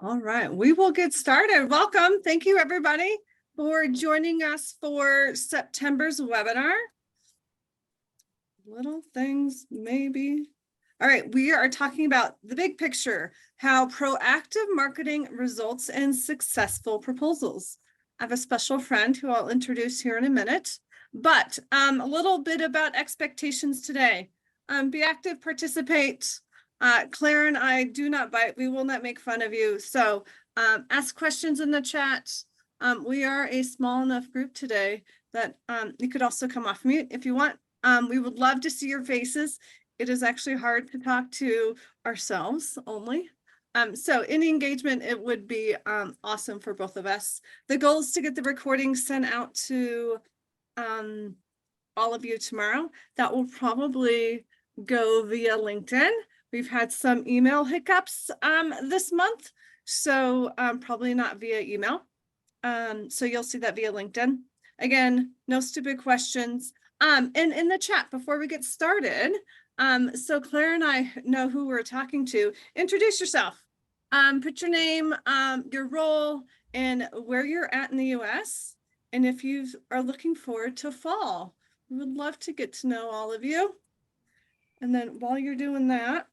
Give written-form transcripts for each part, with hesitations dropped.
All right, we will get started. Welcome. Thank you, everybody, for joining us for September's webinar. Little things, maybe. All right, we are talking about the big picture, how proactive marketing results in successful proposals. I have a special friend who I'll introduce here in a minute, but a little bit about expectations today. Be active, participate. Claire and I do not bite. We will not make fun of you. So ask questions in the chat. We are a small enough group today that you could also come off mute if you want. We would love to see your faces. It is actually hard to talk to ourselves only. So any engagement, it would be awesome for both of us. The goal is to get the recording sent out to all of you tomorrow. That will probably go via LinkedIn. We've had some email hiccups this month, so probably not via email. So you'll see that via LinkedIn. Again, no stupid questions. And in the chat before we get started, so Claire and I know who we're talking to. Introduce yourself. Put your name, your role, and where you're at in the US. And if you are looking forward to fall, we would love to get to know all of you. And then while you're doing that,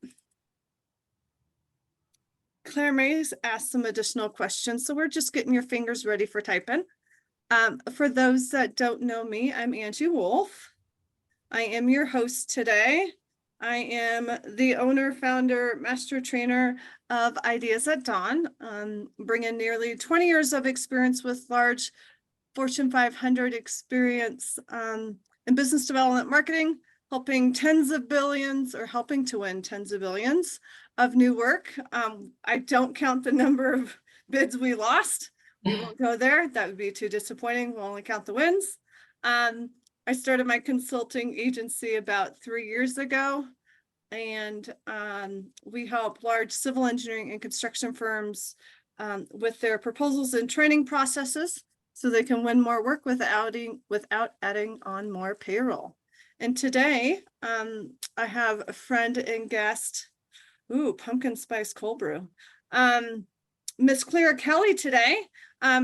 Claire May's asked some additional questions. So we're just getting your fingers ready for typing. For those that don't know me, I'm Angie Wolf. I am your host today. I am the owner, founder, master trainer of Ideas at Dawn, bringing nearly 20 years of experience with large Fortune 500 experience in business development marketing, helping tens of billions or helping to win tens of billions of new work. I don't count the number of bids we lost. We won't go there. That would be too disappointing. We'll only count the wins. I started my consulting agency about 3 years ago, and we help large civil engineering and construction firms with their proposals and training processes so they can win more work without adding on more payroll. And today, I have a friend and guest, pumpkin spice cold brew. Miss Claire Kelly today.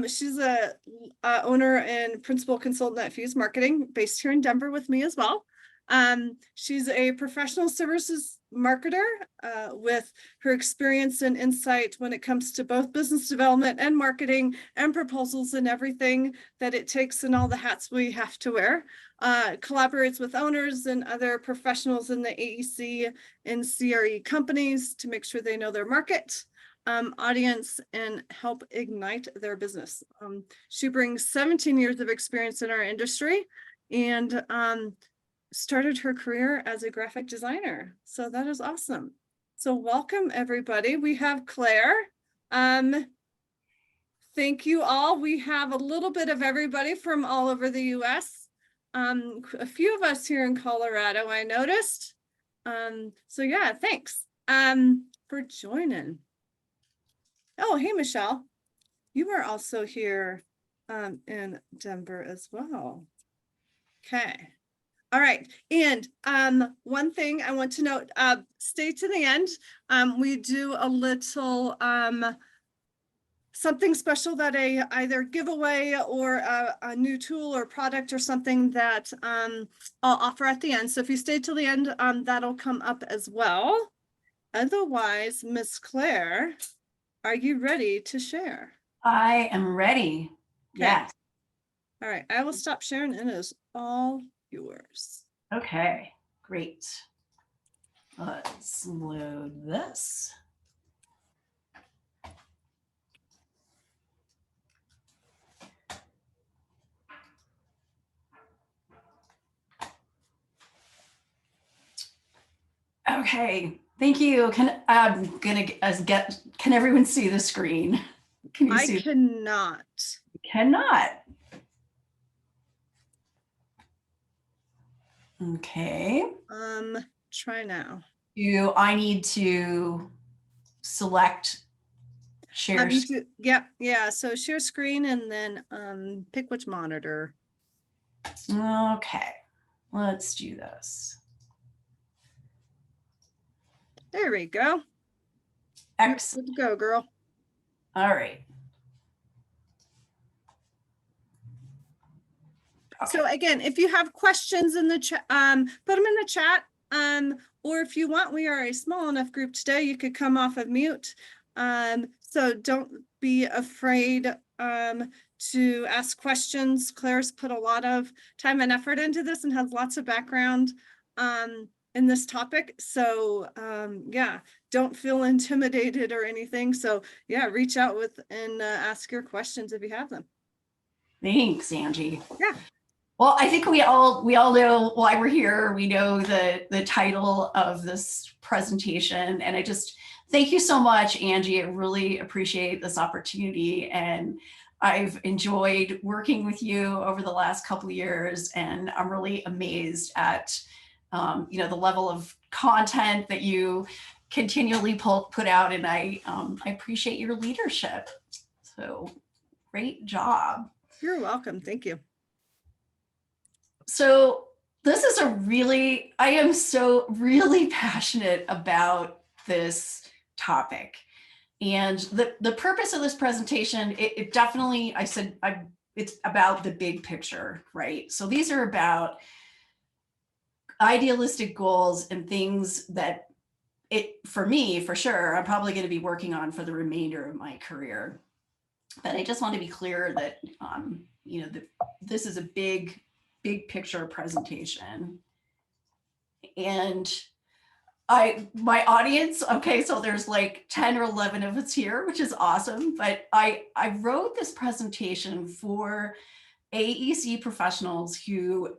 She's a owner and principal consultant at Fuse Marketing, based here in Denver with me as well. She's a professional services marketer with her experience and insight when it comes to both business development and marketing and proposals and everything that it takes and all the hats we have to wear. Collaborates with owners and other professionals in the AEC and CRE companies to make sure they know their market, audience, and help ignite their business. She brings 17 years of experience in our industry and started her career as a graphic designer. So that is awesome. So welcome, everybody. We have Claire. Thank you all. We have a little bit of everybody from all over the US. A few of us here in Colorado, I noticed. So yeah, thanks for joining. Oh, hey, Michelle. You are also here in Denver as well. Okay. All right. And one thing I want to note, stay to the end. We do a little something special that either giveaway or a new tool or product or something that I'll offer at the end. So if you stay till the end, that'll come up as well. Otherwise, Miss Claire, are you ready to share? I am ready. Okay. Yes. All right. I will stop sharing and it is all yours. Okay, great. Let's load this. Okay, thank you. Can everyone see the screen? Can you see? I cannot. Cannot. Okay. Try now. I need to select share? Yep. Yeah. So share screen and then pick which monitor. Okay. Let's do this. There we go. Excellent. Good to go, girl. All right. Okay. So again, if you have questions in the chat, put them in the chat. Or if you want, we are a small enough group today, you could come off of mute. So don't be afraid to ask questions. Claire's put a lot of time and effort into this and has lots of background in this topic. So yeah, don't feel intimidated or anything. So yeah, reach out with and ask your questions if you have them. Thanks, Angie. Yeah. Well, I think we all know why we're here. We know the title of this presentation, and I just thank you so much, Angie. I really appreciate this opportunity, and I've enjoyed working with you over the last couple of years, and I'm really amazed at the level of content that you continually put out, and I appreciate your leadership. So great job. You're welcome. Thank you. So this is I am so really passionate about this topic. And the purpose of this presentation, it definitely, it's about the big picture, right? So these are about idealistic goals and things that for me, for sure, I'm probably going to be working on for the remainder of my career. But I just want to be clear that, this is a big picture presentation. And my audience, okay, so there's like 10 or 11 of us here, which is awesome. But I wrote this presentation for AEC professionals who,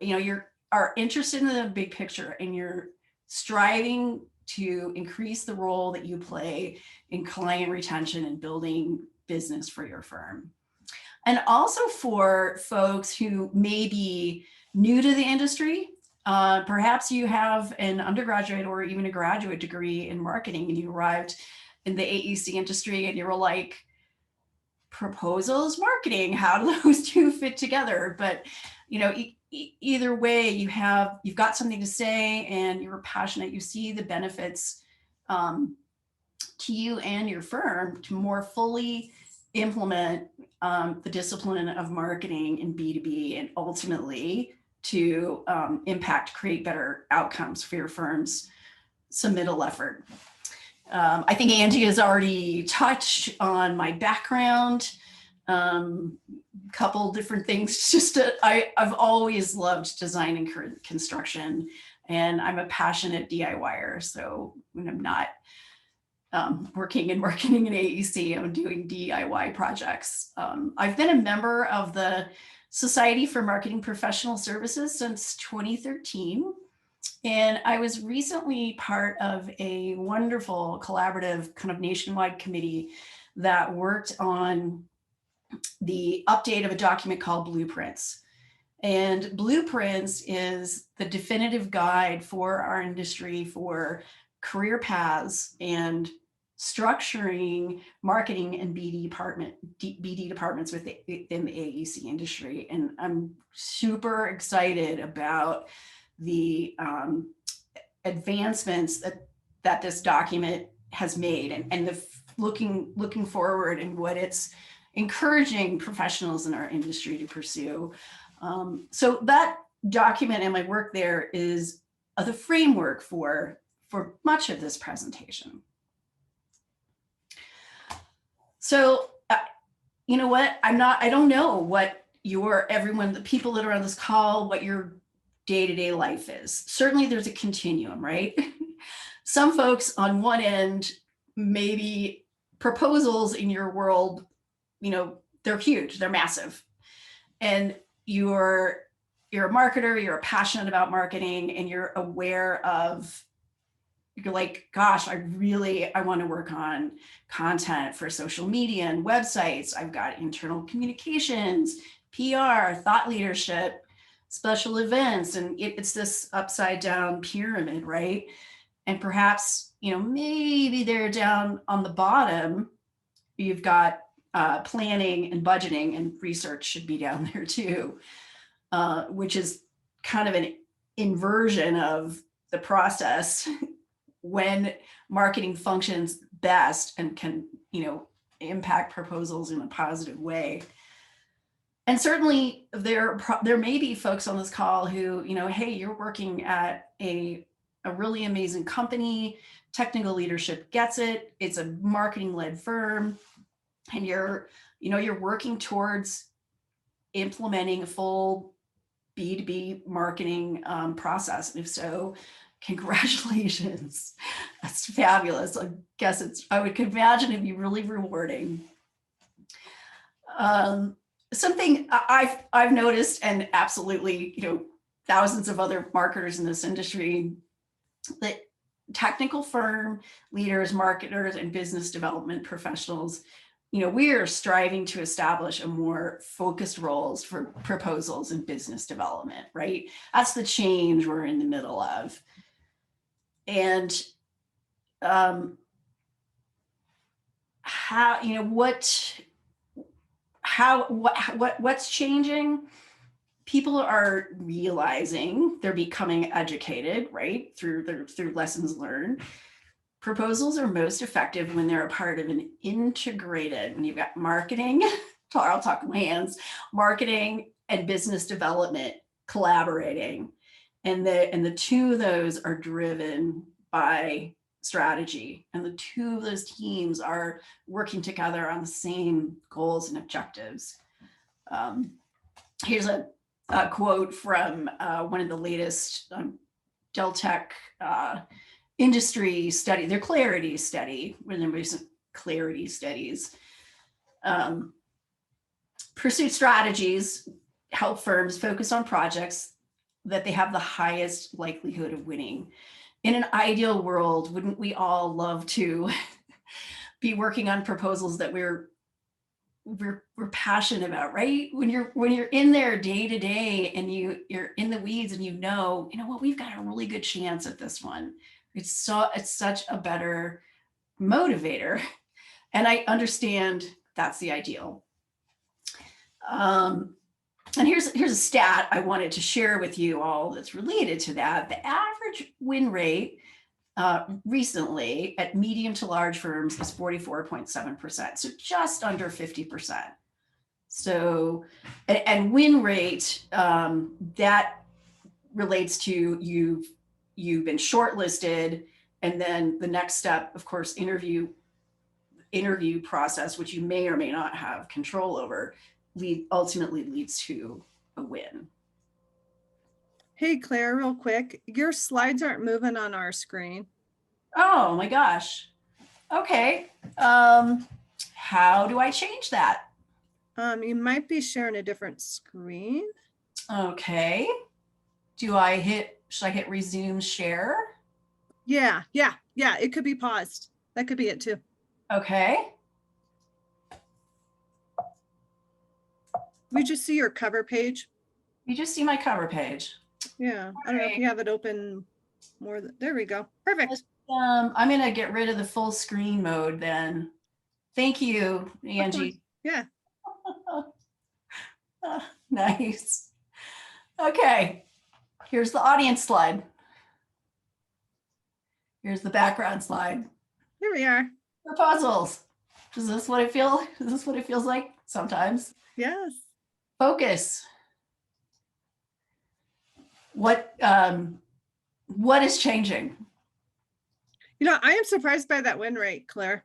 are interested in the big picture and you're striving to increase the role that you play in client retention and building business for your firm. And also for folks who may be new to the industry. Perhaps you have an undergraduate or even a graduate degree in marketing and you arrived in the AEC industry and you were like, proposals, marketing, how do those two fit together? But either way, you've got something to say and you're passionate, you see the benefits to you and your firm to more fully implement the discipline of marketing in B2B and ultimately to create better outcomes for your firm's submittal effort. I think Angie has already touched on my background, couple different things. I've always loved design and construction, and I'm a passionate DIYer. So when I'm not working in marketing and AEC, I'm doing DIY projects. I've been a member of the Society for Marketing Professional Services since 2013. And I was recently part of a wonderful collaborative kind of nationwide committee that worked on the update of a document called Blueprints. And Blueprints is the definitive guide for our industry for career paths and structuring marketing and BD departments within the AEC industry. And I'm super excited about the advancements that this document has made and the looking forward and what it's encouraging professionals in our industry to pursue. So that document and my work there is the framework for much of this presentation. So, you know what? I don't know what the people that are on this call, what your day-to-day life is. Certainly there's a continuum, right? Some folks on one end, maybe proposals in your world, they're huge, they're massive. And you're a marketer, you're passionate about marketing, and you're aware of, you're like, gosh, I want to work on content for social media and websites. I've got internal communications, PR, thought leadership, special events, and it's this upside down pyramid, right? And perhaps, maybe they're down on the bottom, you've got planning and budgeting, and research should be down there too, which is kind of an inversion of the process when marketing functions best and can, impact proposals in a positive way. And certainly there may be folks on this call who, hey, you're working at a really amazing company, technical leadership gets it, it's a marketing-led firm, and you're working towards implementing a full B2B marketing process. And if so, congratulations. That's fabulous. I would imagine it'd be really rewarding. Something I've noticed, and absolutely, thousands of other marketers in this industry, that technical firm leaders, marketers, and business development professionals, we are striving to establish a more focused roles for proposals and business development, right? That's the change we're in the middle of. And what's changing? People are realizing they're becoming educated, right? Through lessons learned. Proposals are most effective when they're a part of an integrated, when you've got marketing, I'll talk with my hands, marketing and business development collaborating. And the two of those are driven by strategy. And the two of those teams are working together on the same goals and objectives. Here's a quote from one of the latest Deltec industry study, their clarity study, one of the recent clarity studies. Pursuit strategies help firms focus on projects that they have the highest likelihood of winning. In an ideal world, wouldn't we all love to be working on proposals that we're passionate about, right? When you're in there day to day and you're in the weeds and you know what, we've got a really good chance at this one. It's such a better motivator. And I understand that's the ideal. And here's a stat I wanted to share with you all that's related to that. The average win rate recently at medium to large firms is 44.7%, so just under 50%. So, and win rate, that relates to you've been shortlisted, and then the next step, of course, interview process, which you may or may not have control over, ultimately leads to a win. Hey, Claire, real quick, your slides aren't moving on our screen. Oh my gosh. Okay. How do I change that? You might be sharing a different screen. Okay. Should I hit resume share? Yeah, it could be paused. That could be it too. Okay. We just see your cover page. You just see my cover page. Yeah, I don't know if you have it open more. There we go. Perfect. I'm going to get rid of the full screen mode then. Thank you, Angie. Yeah. Nice. Okay. Here's the audience slide. Here's the background slide. Here we are. Proposals. Is this what it feels like? Sometimes. Yes. Focus. What is changing? I am surprised by that win rate, Claire.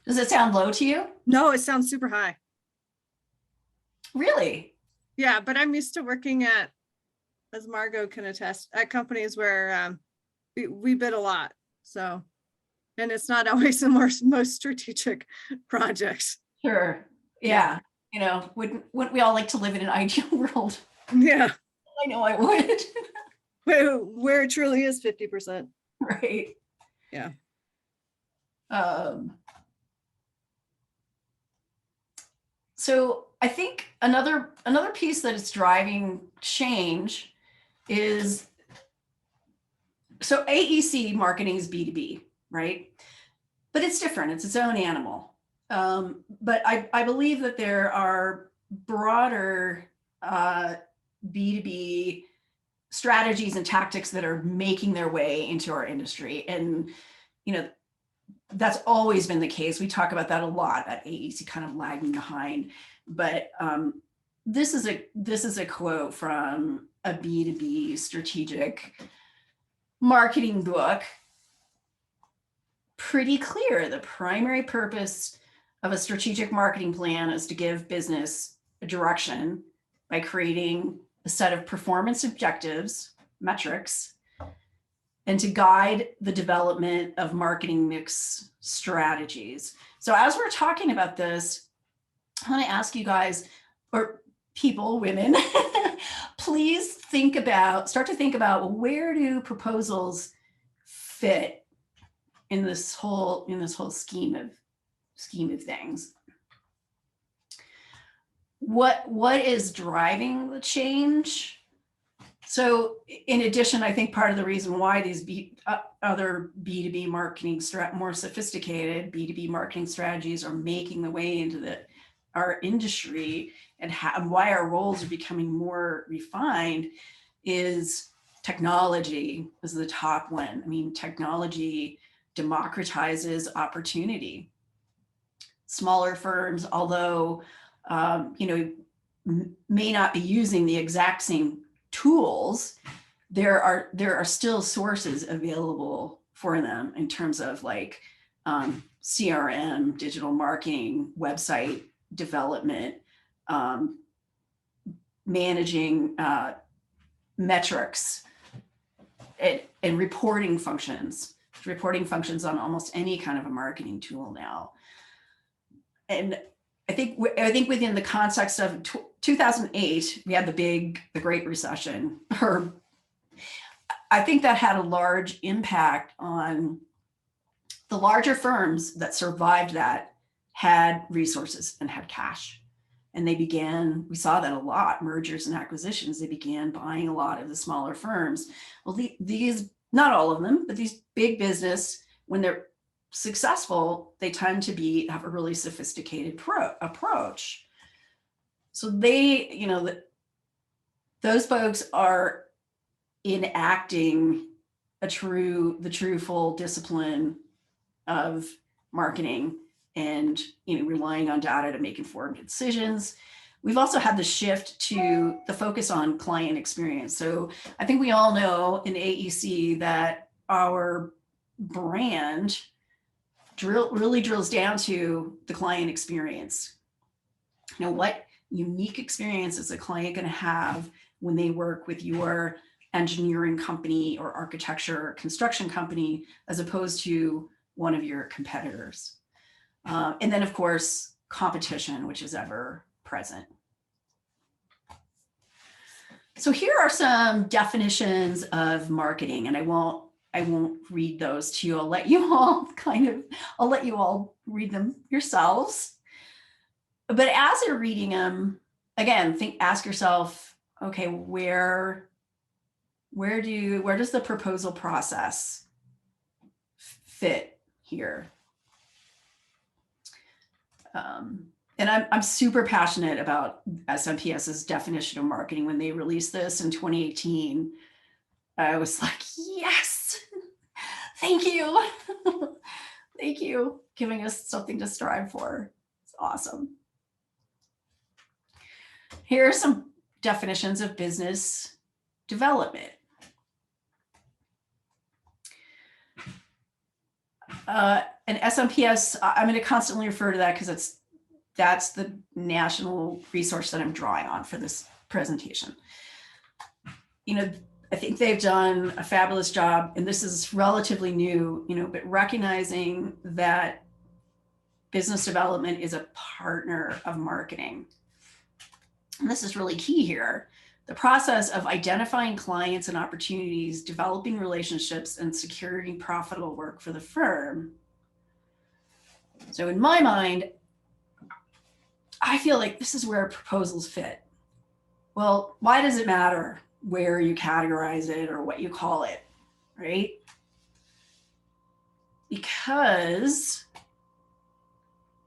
Does it sound low to you? No, it sounds super high. Really? Yeah, but I'm used to working at, as Margot can attest, at companies where we bid a lot. So, and it's not always the most strategic projects. Sure. Yeah. Wouldn't we all like to live in an ideal world? Yeah. I know I would. Where it truly is 50%. Right. Yeah. So I think another piece that is driving change is, so AEC marketing is B2B, right? But it's different. It's its own animal. But I believe that there are broader B2B strategies and tactics that are making their way into our industry. And, that's always been the case. We talk about that a lot at AEC, kind of lagging behind. But this is a quote from a B2B strategic marketing book. Pretty clear. The primary purpose of a strategic marketing plan is to give business a direction by creating a set of performance objectives, metrics, and to guide the development of marketing mix strategies. So as we're talking about this, I want to ask you guys, or people, women, please start to think about, well, where do proposals fit in this whole scheme of things? What is driving the change? So in addition, I think part of the reason why these other B2B marketing, more sophisticated B2B marketing strategies are making the way into our industry, and why our roles are becoming more refined, is technology is the top one. I mean, technology democratizes opportunity. Smaller firms, although may not be using the exact same tools, there are still sources available for them in terms of like CRM, digital marketing, website development, managing metrics, and reporting functions on almost any kind of a marketing tool now. And I think within the context of 2008, we had the Great Recession. I think that had a large impact on the larger firms that survived that, had resources and had cash. And we saw that a lot, mergers and acquisitions, they began buying a lot of the smaller firms. Well, these, not all of them, but these big business, when they're successful, they tend to have a really sophisticated approach. So those folks are enacting the true full discipline of marketing, and relying on data to make informed decisions. We've also had the shift to the focus on client experience. So I think we all know in AEC that our brand really drills down to the client experience. What unique experience is a client going to have when they work with your engineering company or architecture or construction company, as opposed to one of your competitors? And then, of course, competition, which is ever present. So here are some definitions of marketing, and I won't read those to you. I'll let you all read them yourselves. But as you're reading them, again, ask yourself, okay, where does the proposal process fit here? And I'm super passionate about SMPS's definition of marketing. When they released this in 2018, I was like, yes, thank you. Thank you, giving us something to strive for. It's awesome. Here are some definitions of business development. And SMPS, I'm going to constantly refer to that because that's the national resource that I'm drawing on for this presentation. I think they've done a fabulous job, and this is relatively new, but recognizing that business development is a partner of marketing. And this is really key here. The process of identifying clients and opportunities, developing relationships, and securing profitable work for the firm. So in my mind, I feel like this is where proposals fit. Well, why does it matter where you categorize it or what you call it, right? Because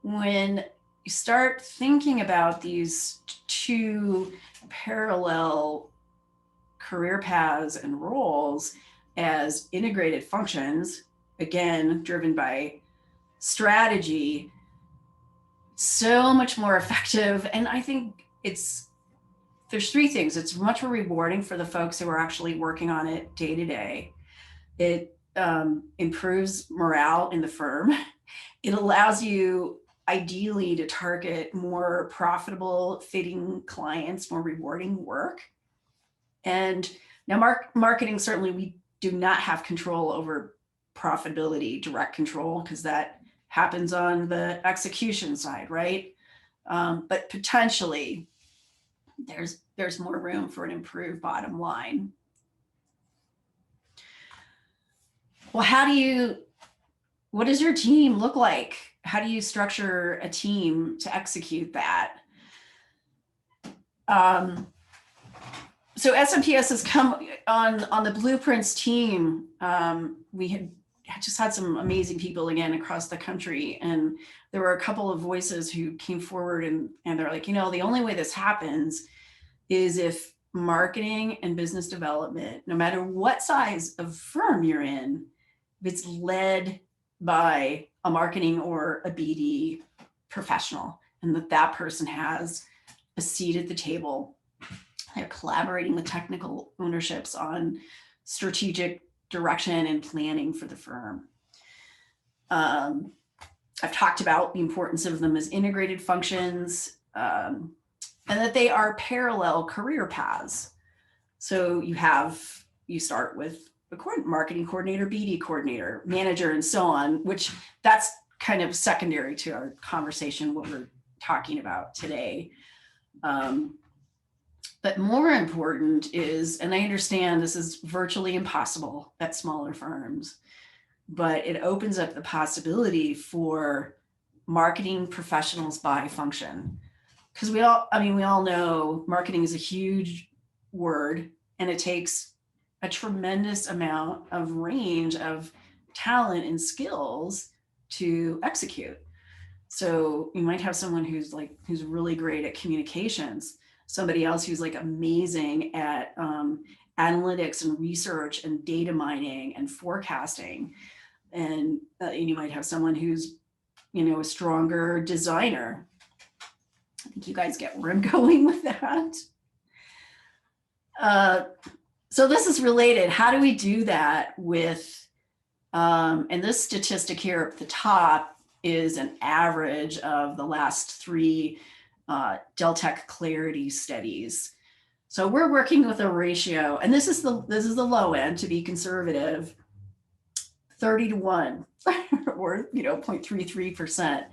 when you start thinking about these two parallel career paths and roles as integrated functions, again, driven by strategy so much more effective. And I think there's three things. It's much more rewarding for the folks who are actually working on it day to day. It improves morale in the firm. It allows you ideally to target more profitable fitting clients, more rewarding work. And now marketing, certainly we do not have control over profitability, direct control, because that happens on the execution side, right? But potentially there's more room for an improved bottom line. Well, what does your team look like? How do you structure a team to execute that? So SMPS has come on the Blueprints team. We had just had some amazing people again across the country. And there were a couple of voices who came forward and they're like, the only way this happens is if marketing and business development, no matter what size of firm you're in, if it's led by a marketing or a BD professional, and that person has a seat at the table. They're collaborating with technical ownerships on strategic direction and planning for the firm. I've talked about the importance of them as integrated functions, and that they are parallel career paths. So you start with a marketing coordinator, BD coordinator, manager, and so on, which that's kind of secondary to our conversation, what we're talking about today. But more important is, and I understand this is virtually impossible at smaller firms, but it opens up the possibility for marketing professionals by function. Because we all know marketing is a huge word, and it takes a tremendous amount of range of talent and skills to execute. So you might have someone who's really great at communications, somebody else who's like amazing at analytics and research and data mining and forecasting. And you might have someone who's, a stronger designer. I think you guys get where I'm going with that. So this is related. How do we do that with, and this statistic here at the top is an average of the last 3 Deltek Clarity studies. So we're working with a ratio, and this is the low end, to be conservative, 30-1 or 0.33%.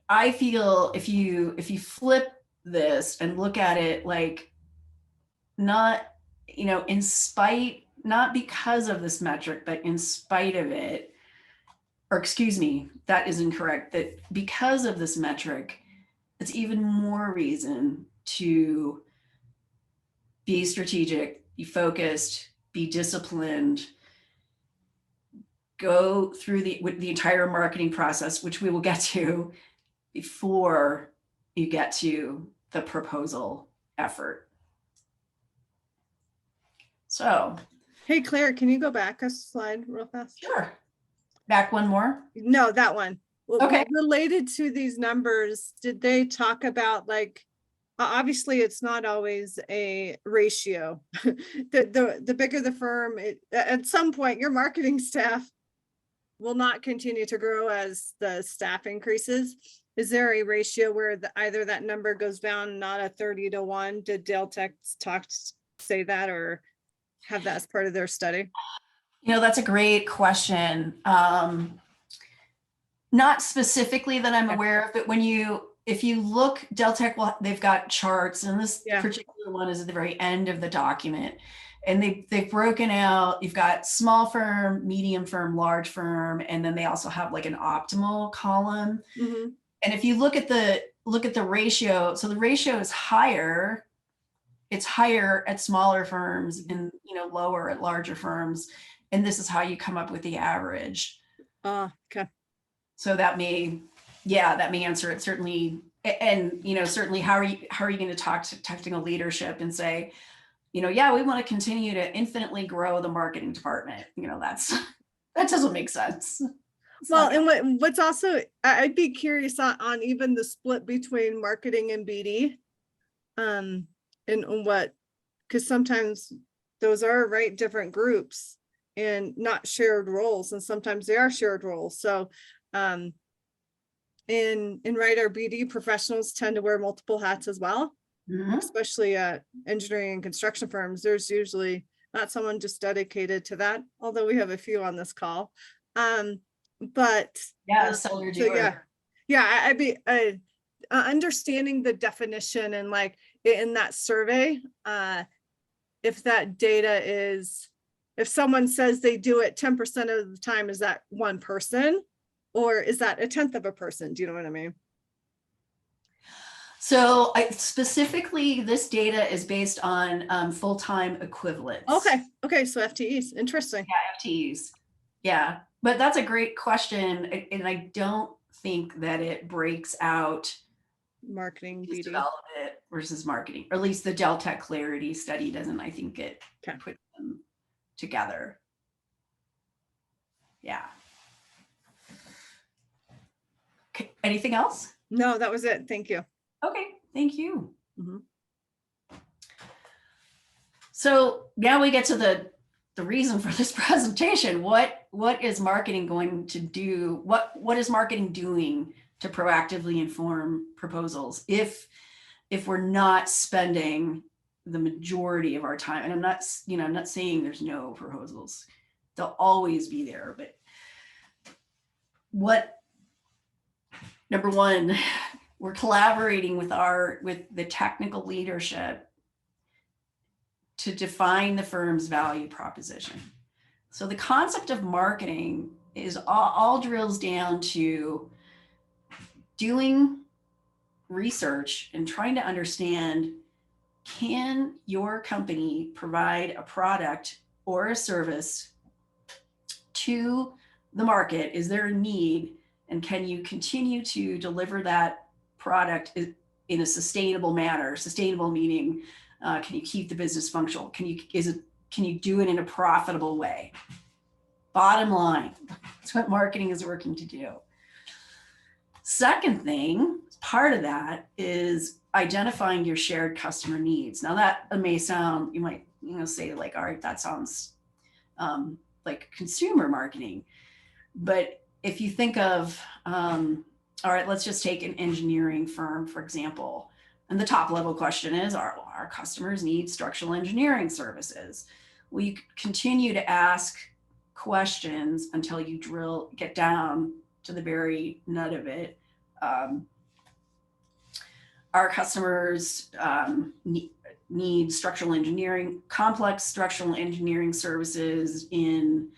I feel if you flip this and look at it like not because of this metric, but in spite of it, or excuse me, that is incorrect, that because of this metric, it's even more reason to be strategic, be focused, be disciplined, go through the entire marketing process, which we will get to before you get to the proposal effort. So. Hey, Claire, can you go back a slide real fast? Sure. Back one more? No, that one. Okay. Related to these numbers, did they talk about obviously it's not always a ratio. the bigger the firm, at some point your marketing staff will not continue to grow as the staff increases. Is there a ratio where either that number goes down, not a 30-1? Did Deltek say that or have that as part of their study? That's a great question. Not specifically that I'm aware of, but if you look, Deltek, they've got charts, and this particular one is at the very end of the document. And they've broken out, you've got small firm, medium firm, large firm, and then they also have like an optimal column. Mm-hmm. And if you look at the ratio, so the ratio is higher. It's higher at smaller firms and lower at larger firms. And this is how you come up with the average. Okay. So that may answer it certainly. And certainly how are you going to talk to technical leadership and say, we want to continue to infinitely grow the marketing department. That doesn't make sense. It's Well, not and gonna- what's also, I'd be curious on even the split between marketing and BD. And on what, because sometimes those are right different groups and not shared roles, and sometimes they are shared roles. So, in right, our BD professionals tend to wear multiple hats as well, Mhm. especially at engineering and construction firms. There's usually not someone just dedicated to that, although we have a few on this call. But Yeah, seller so yeah, doer. I'd be understanding the definition and like in that survey, if that data is, if someone says they do it 10% of the time, is that one person? Or is that a tenth of a person? Do you know what I mean? So specifically, this data is based on full-time equivalents. Okay, so FTEs, interesting. FTEs. Yeah, but that's a great question. And I don't think that it breaks out Marketing, business BD. development versus marketing, or at least the Delta Clarity study doesn't, I think it Okay. put them together. Yeah. Okay. Anything else? No, that was it. Thank you. Okay, thank you. Mhm. So now we get to the reason for this presentation. What is marketing going to do? What is marketing doing to proactively inform proposals if we're not spending the majority of our time? And I'm not saying there's no proposals. They'll always be there, but number one, we're collaborating with the technical leadership to define the firm's value proposition. So the concept of marketing is all drills down to doing research and trying to understand, can your company provide a product or a service to the market? Is there a need? And can you continue to deliver that product in a sustainable manner? Sustainable meaning, can you keep the business functional? Can you do it in a profitable way? Bottom line, that's what marketing is working to do. Second thing, part of that is identifying your shared customer needs. Now that may sound, you might say like, all right, that sounds like consumer marketing. But if you think of, all right, let's just take an engineering firm, for example. And the top level question is, our customers need structural engineering services? Well, you continue to ask questions until you get down to the very nut of it. Our customers need structural engineering, complex structural engineering services in,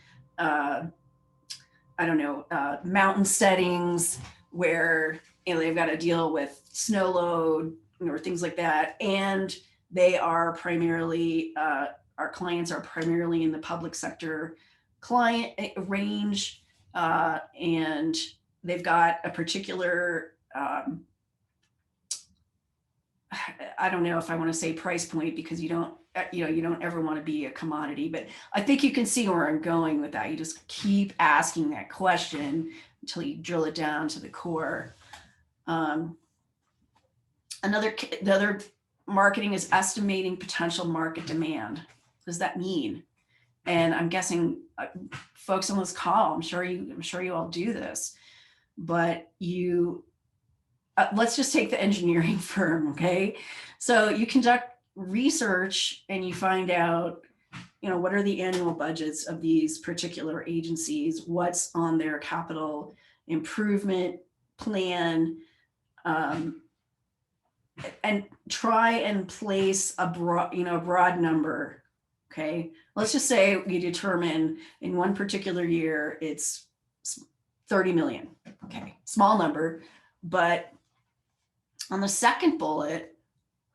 mountain settings where they've got to deal with snow load or things like that. And they are primarily, our clients are primarily in the public sector client range, and they've got a particular, I don't know if I want to say price point, because you don't ever want to be a commodity, but I think you can see where I'm going with that. You just keep asking that question until you drill it down to the core. The other marketing is estimating potential market demand. What does that mean? And I'm guessing folks on this call, I'm sure you all do this, but let's just take the engineering firm, okay? So you conduct research and you find out, what are the annual budgets of these particular agencies? What's on their capital improvement plan? And try and place a broad number, okay? Let's just say we determine in one particular year, it's 30 million, okay? Small number, but on the second bullet,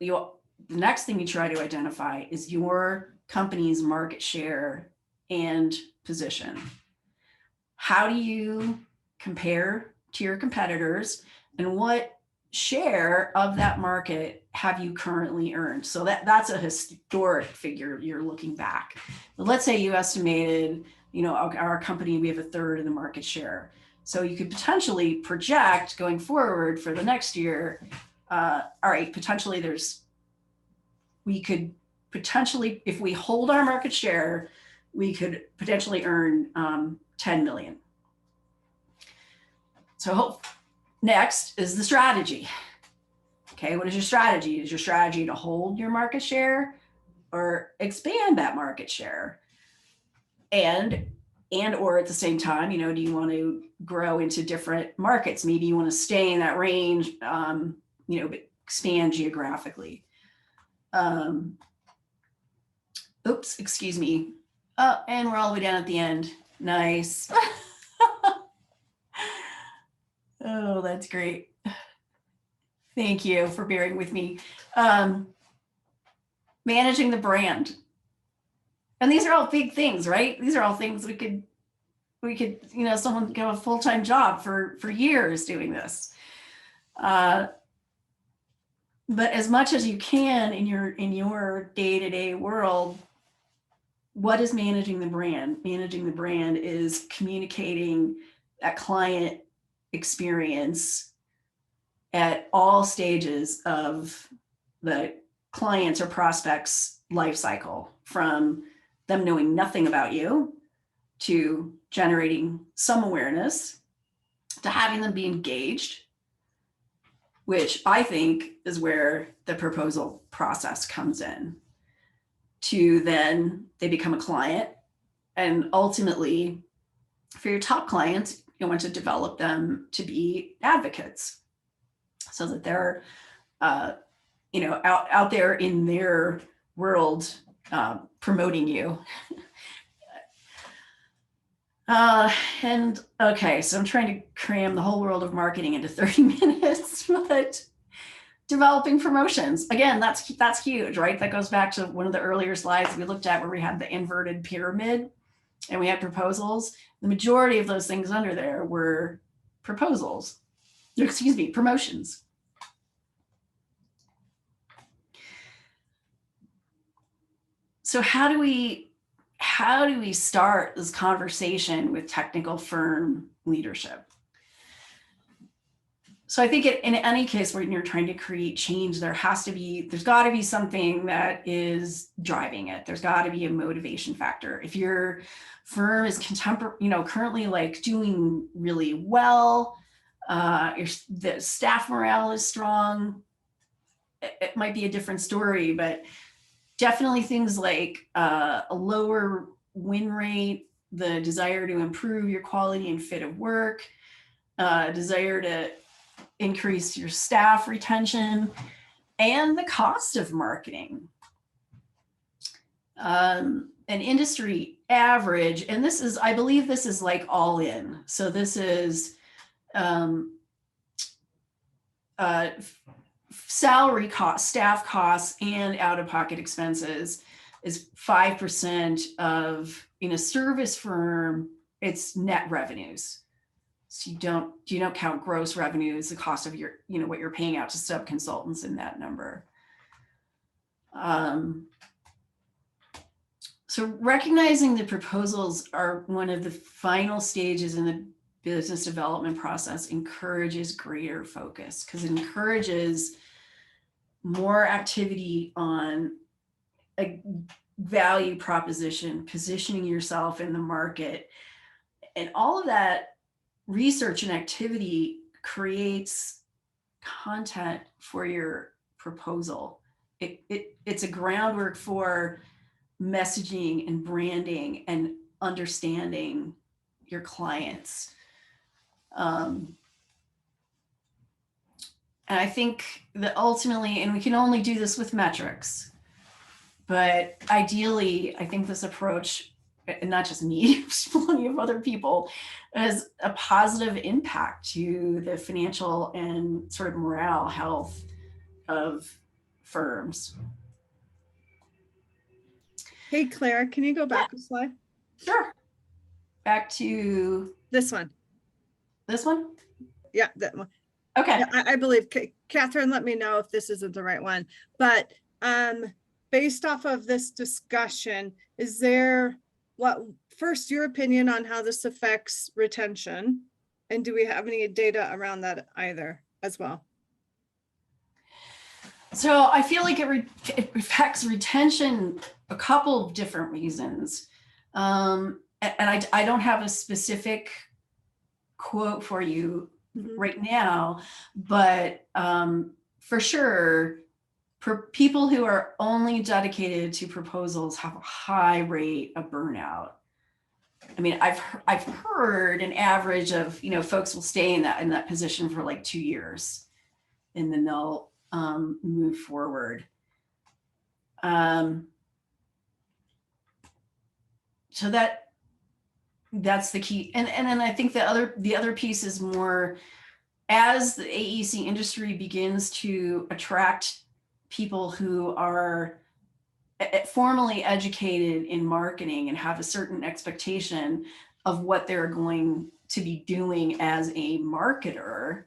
the next thing you try to identify is your company's market share and position. How do you compare to your competitors, and what share of that market have you currently earned? So that's a historic figure. You're looking back. But let's say you estimated, our company, we have a third of the market share. So you could potentially project going forward for the next year. All right, potentially we could potentially, if we hold our market share, we could potentially earn 10 million. So next is the strategy. Okay, what is your strategy? Is your strategy to hold your market share or expand that market share? And or at the same time, do you want to grow into different markets? Maybe you want to stay in that range, but expand geographically. Oops, excuse me. And we're all the way down at the end. Nice. Oh, that's great. Thank you for bearing with me. Managing the brand. And these are all big things, right? These are all things we could, someone could have a full-time job for years doing this. But as much as you can in your day-to-day world, what is managing the brand? Managing the brand is communicating that client experience at all stages of the client's or prospect's life cycle, from them knowing nothing about you to generating some awareness to having them be engaged, which I think is where the proposal process comes in, to then they become a client. And ultimately, for your top clients, you want to develop them to be advocates so that they're, out there in their world promoting you. And okay, so I'm trying to cram the whole world of marketing into 30 minutes, but developing promotions, again, that's huge, right? That goes back to one of the earlier slides we looked at where we had the inverted pyramid and we had proposals. The majority of those things under there were promotions. So how do we start this conversation with technical firm leadership? So I think in any case when you're trying to create change, there's got to be something that is driving it. There's got to be a motivation factor. If your firm is currently like doing really well, the staff morale is strong, it might be a different story, but definitely things like a lower win rate, the desire to improve your quality and fit of work, desire to increase your staff retention, and the cost of marketing. An industry average, and I believe this is like all in. So this is salary costs, staff costs, and out-of-pocket expenses is 5% of, in a service firm, it's net revenues. So you don't count gross revenues, the cost of your, what you're paying out to sub-consultants in that number. So recognizing the proposals are one of the final stages in the business development process encourages greater focus, because it encourages more activity on a value proposition, positioning yourself in the market, and all of that research and activity creates content for your proposal. It's a groundwork for messaging and branding and understanding your clients. And I think that ultimately, and we can only do this with metrics, but ideally, I think this approach, and not just me, plenty of other people, has a positive impact to the financial and sort of morale health of firms. Hey, Claire, can you go back a slide? Sure. Back to this one. This one? Yeah, that one. Okay. Yeah, I believe, Catherine, let me know if this isn't the right one. But based off of this discussion, is there, first, your opinion on how this affects retention? And do we have any data around that either as well? So I feel like it affects retention a couple of different reasons. And I don't have a specific quote for you right now, but for sure, for people who are only dedicated to proposals have a high rate of burnout. I mean, I've heard an average of, folks will stay in that position for like 2 years, and then they'll move forward. So that's the key. And then I think the other piece is more, as the AEC industry begins to attract people who are formally educated in marketing and have a certain expectation of what they're going to be doing as a marketer,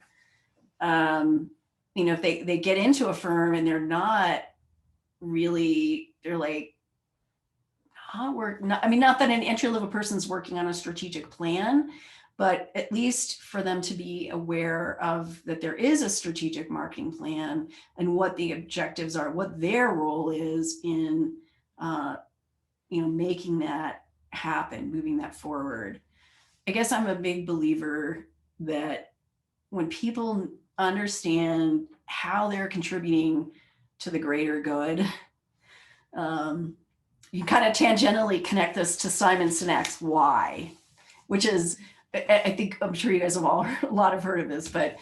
if they get into a firm and they're not really, they're like, not that an entry-level person's working on a strategic plan, but at least for them to be aware of that there is a strategic marketing plan and what the objectives are, what their role is in, making that happen, moving that forward. I guess I'm a big believer that when people understand how they're contributing to the greater good, you kind of tangentially connect this to Simon Sinek's why, which is, I think, I'm sure you guys have all a lot have heard of this, but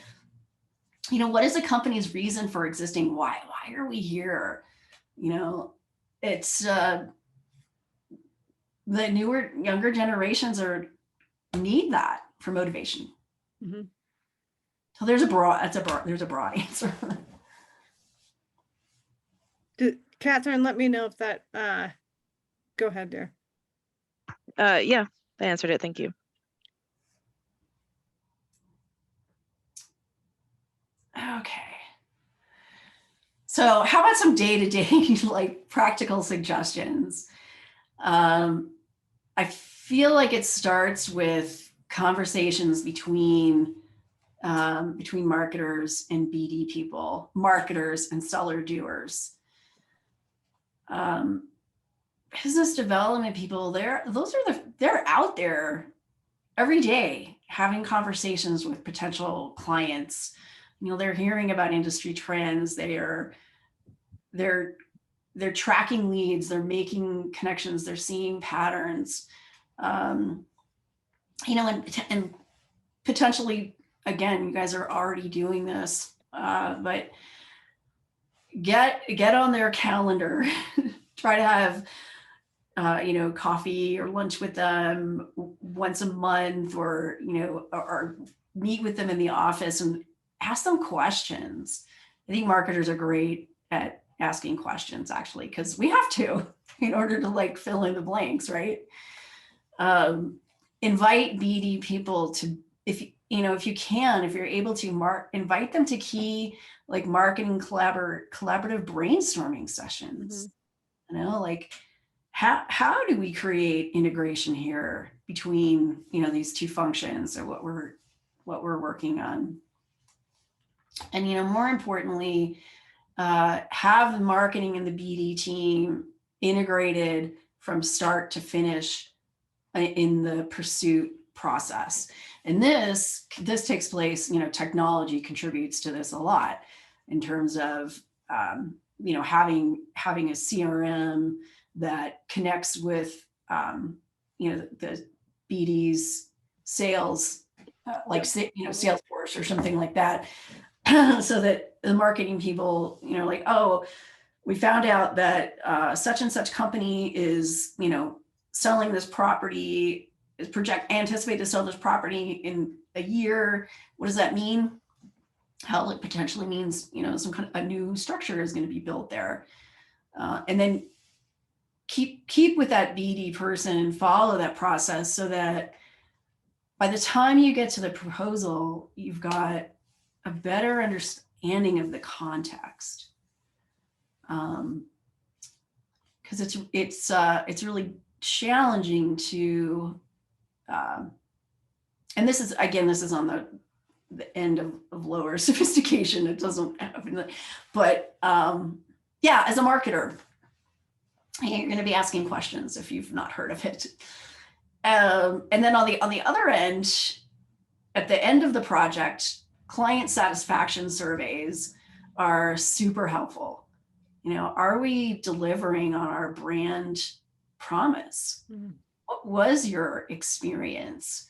what is a company's reason for existing? Why are we here? It's the younger generations need that for motivation. Mm-hmm. So there's a broad answer. Catherine, let me know if that, go ahead there. Yeah, I answered it. Thank you. Okay. So how about some day-to-day like practical suggestions? I feel like it starts with conversations between marketers and BD people, marketers and seller doers. Business development people, they're out there every day having conversations with potential clients. They're hearing about industry trends. They're tracking leads. They're making connections. They're seeing patterns. And potentially, again, you guys are already doing this, but get on their calendar. Try to have coffee or lunch with them once a month, or meet with them in the office and ask them questions. I think marketers are great at asking questions, actually, because we have to in order to fill in the blanks, right? Invite BD people to, if you're able to invite them to key marketing collaborative brainstorming sessions. How do we create integration here between these two functions, or what we're working on? And more importantly, have the marketing and the BD team integrated from start to finish in the pursuit process. And this takes place, technology contributes to this a lot in terms of having a CRM that connects with the BD's sales, Salesforce or something like that, so that the marketing people, oh, we found out that such and such company is, selling this property, is anticipate to sell this property in a year. What does that mean? How it potentially means, some kind of a new structure is going to be built there. And then keep with that BD person and follow that process, so that by the time you get to the proposal, you've got a better understanding of the context. Because it's really challenging to and this is, again, this is on the end of lower sophistication. It doesn't happen, but yeah, as a marketer, you're going to be asking questions if you've not heard of it. And then on the other end, at the end of the project, client satisfaction surveys are super helpful. You know, are we delivering on our brand promise? What was your experience?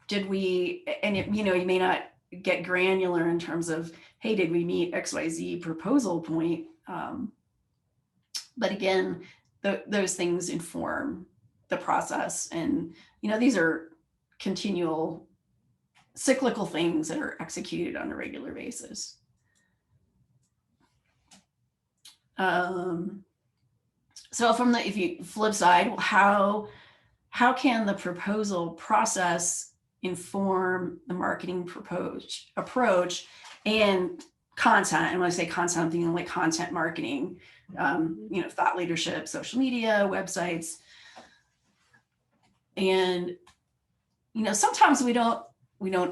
Did we, and you know, you may not get granular in terms of, hey, did we meet XYZ proposal point? But again, those things inform the process. And, you know, these are continual cyclical things that are executed on a regular basis. So from the, if you flip side, how can the proposal process inform the marketing approach and content? And when I say content, I'm thinking like content marketing, you know, thought leadership, social media, websites. And, you know, sometimes we don't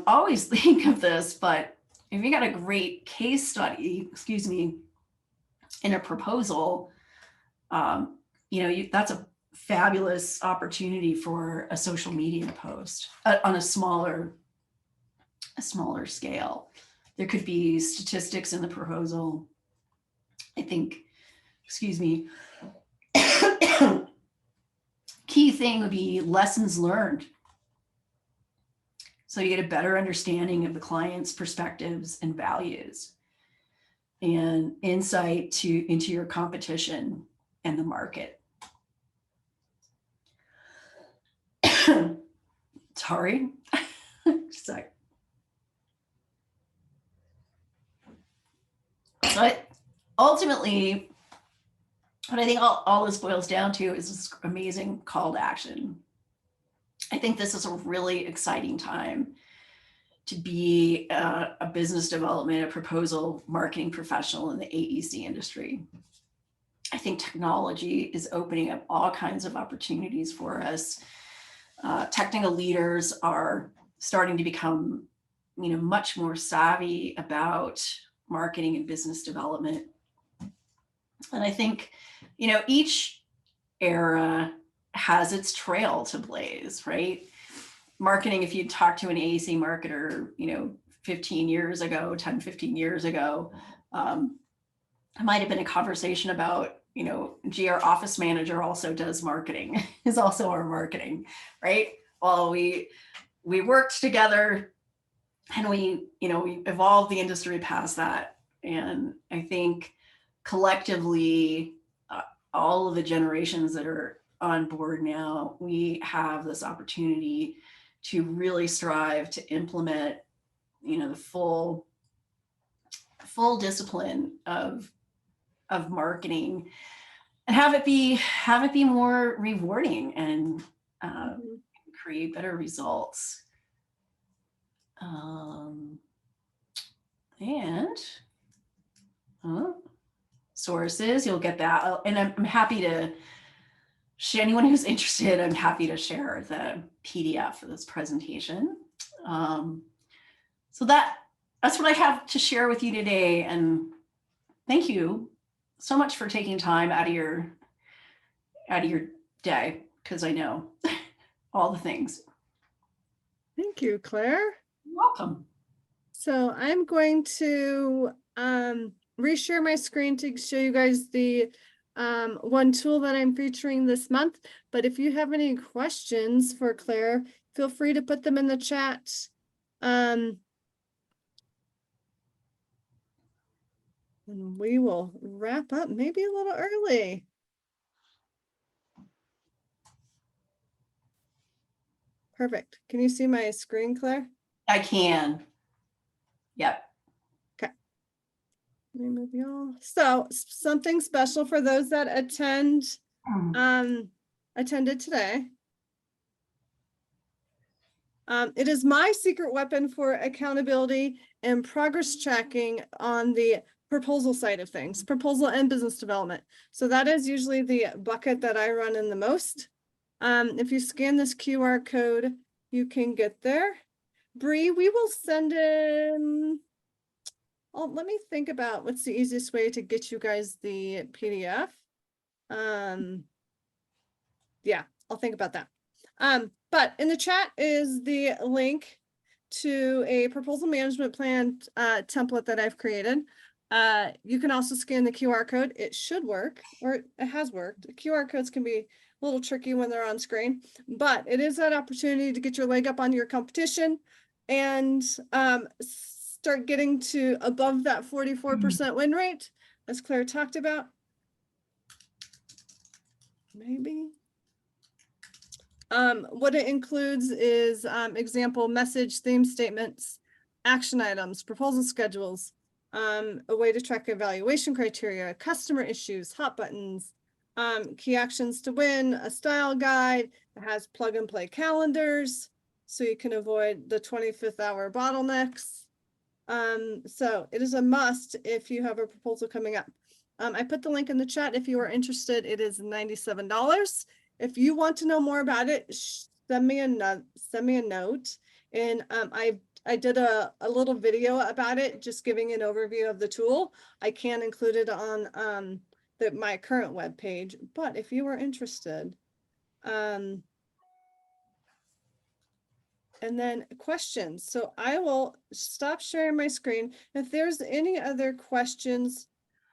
always think of this, but if you got a great case study, excuse me, in a proposal, you know, that's a fabulous opportunity for a social media post on a smaller scale. There could be statistics in the proposal. I think, excuse me, key thing would be lessons learned. So you get a better understanding of the client's perspectives and values, and insight into your competition and the market. Sorry. Sorry. But ultimately, what I think all this boils down to is this amazing call to action. I think this is a really exciting time to be a business development, a proposal marketing professional in the AEC industry. I think technology is opening up all kinds of opportunities for us. Technical leaders are starting to become, you know, much more savvy about marketing and business development. And I think, you know, each era has its trail to blaze, right? Marketing, if you talk to an AEC marketer, you know, 15 years ago, 10, 15 years ago, it might have been a conversation about, you know, gee, our office manager also does marketing, is also our marketing, right? Well, we worked together and we evolved the industry past that. And I think collectively, all of the generations that are on board now, we have this opportunity to really strive to implement, you know, the full discipline of marketing and have it be more rewarding and create better results. And sources, you'll get that. And I'm happy to share, anyone who's interested, I'm happy to share the PDF for this presentation. So that's what I have to share with you today. And thank you so much for taking time out of your day, because I know all the things. Thank you, Claire. You're welcome. So I'm going to reshare my screen to show you guys the one tool that I'm featuring this month. But if you have any questions for Claire, feel free to put them in the chat. And we will wrap up maybe a little early. Perfect. Can you see my screen, Claire? I can. Yep. Okay. Let me move y'all. So something special for those that attended today. It is my secret weapon for accountability and progress tracking on the proposal side of things, proposal and business development. So that is usually the bucket that I run in the most. If you scan this QR code, you can get there. Bree, we will send in. Oh, let me think about what's the easiest way to get you guys the PDF. Yeah, I'll think about that. But in the chat is the link to a proposal management plan template that I've created. You can also scan the QR code. It should work, or it has worked. QR codes can be a little tricky when they're on screen, but it is that opportunity to get your leg up on your competition and start getting to above that 44% win rate, as Claire talked about. Maybe. What it includes is example message, theme statements, action items, proposal schedules, a way to track evaluation criteria, customer issues, hot buttons, key actions to win, a style guide. It has plug and play calendars, so you can avoid the 25th hour bottlenecks. So it is a must if you have a proposal coming up. I put the link in the chat if you are interested. It is $97. If you want to know more about it, send me a note. And I did a little video about it, just giving an overview of the tool. I can include it on my current web page, but if you are interested, and then questions. So I will stop sharing my screen. If there's any other questions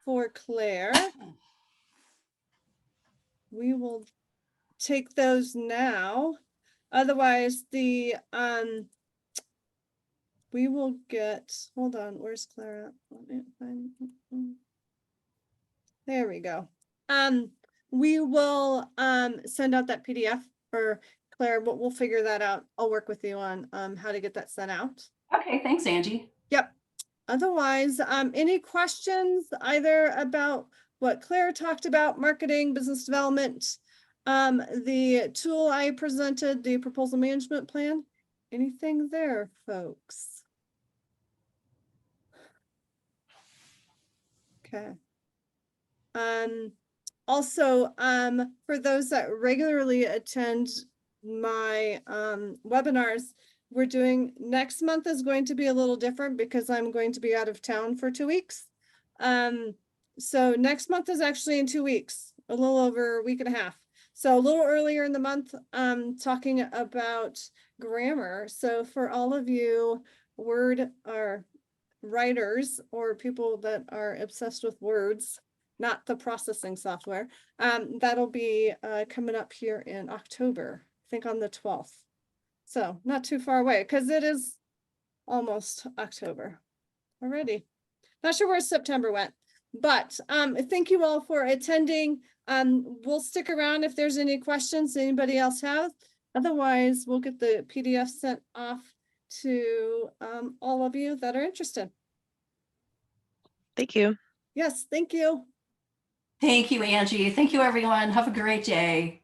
for Claire, we will take those now. Otherwise, we will get, hold on, where's Claire at? Let me find, there we go. We will send out that PDF for Claire, but we'll figure that out. I'll work with you on how to get that sent out. Okay, thanks, Angie. Yep. Otherwise, any questions either about what Claire talked about, marketing, business development, the tool I presented, the proposal management plan? Anything there, folks? Okay. Also, for those that regularly attend my webinars, we're doing, next month is going to be a little different because I'm going to be out of town for 2 weeks. So next month is actually in 2 weeks, a little over a week and a half. So a little earlier in the month, talking about grammar. So for all of you word or writers or people that are obsessed with words, not the processing software, that'll be coming up here in October, I think on the 12th. So not too far away because it is almost October already. Not sure where September went, but thank you all for attending. We'll stick around if there's any questions anybody else has. Otherwise, we'll get the PDF sent off to all of you that are interested. Thank you. Yes, thank you. Thank you, Angie. Thank you, everyone. Have a great day.